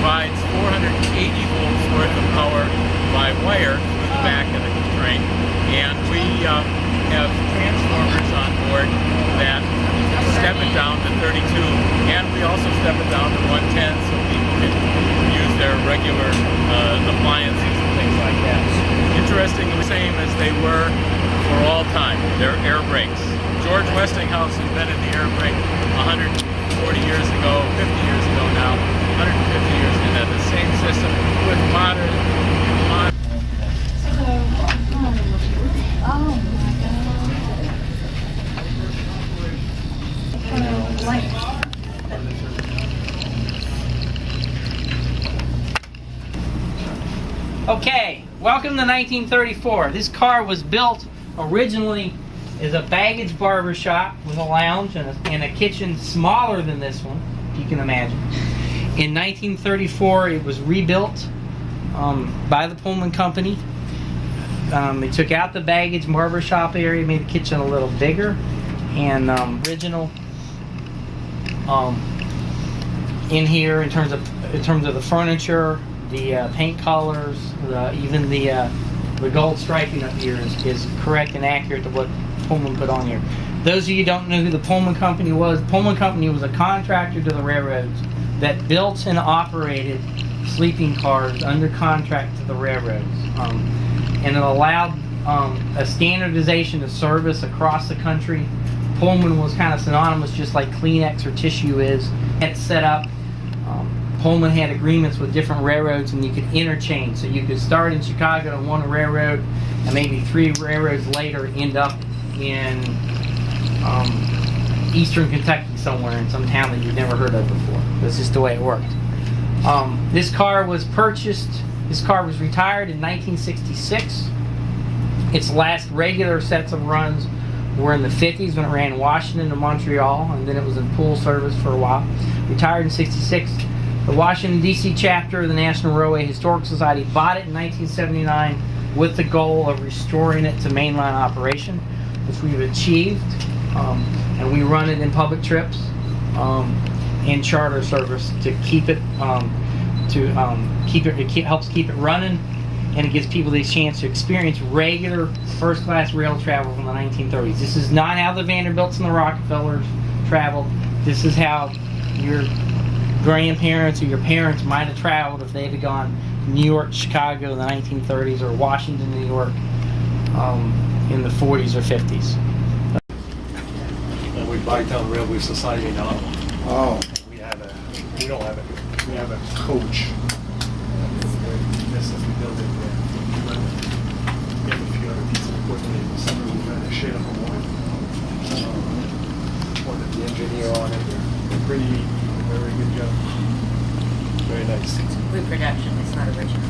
provides 480 volts worth of power by wire through the back of the train, and we have transformers on board that step it down to 32, and we also step it down to 110 so people can use their regular appliances and things like that. Interestingly, the same as they were for all time. They're air brakes. George Westinghouse invented the air brake 140 years ago, 50 years ago now, 150 years, and then the same system with modern. Okay, welcome to 1934. This car was built originally as a baggage barber shop with a lounge and a kitchen smaller than this one, if you can imagine. In 1934, it was rebuilt by the Pullman company. They took out the baggage barber shop area, made the kitchen a little bigger, and original in here in terms of the furniture, the paint colors, even the gold striping up here is correct and accurate to what Pullman put on here. Those of you who don't know who the Pullman Company was a contractor to the railroads that built and operated sleeping cars under contract to the railroads. And it allowed a standardization of service across the country. Pullman was kind of synonymous, just like Kleenex or tissue is. It's set up. Pullman had agreements with different railroads, and you could interchange. So you could start in Chicago on one railroad, and maybe 3 railroads later end up in eastern Kentucky somewhere in some town that you've never heard of before. That's just the way it worked. This car was retired in 1966. Its last regular sets of runs were in the 50s when it ran Washington to Montreal, and then it was in pool service for a while. Retired in 66. The Washington, D.C. chapter of the National Railway Historic Society bought it in 1979 with the goal of restoring it to mainline operation, which we've achieved. And we run it in public trips and charter service to keep it, it helps keep it running, and it gives people the chance to experience regular first-class rail travel from the 1930s. This is not how the Vanderbilts and the Rockefellers traveled. This is how your grandparents or your parents might have traveled if they'd have gone to New York, Chicago in the 1930s, or Washington, New York in the 40s or 50s. And we Bytown Railway Society now. Oh. We have a coach. Yes, if we build it, we have a few other pieces of equipment. In the summer, we've had a shed up a one of the engineer on it. They're pretty, very good job. Very nice. It's reproduction, it's not original.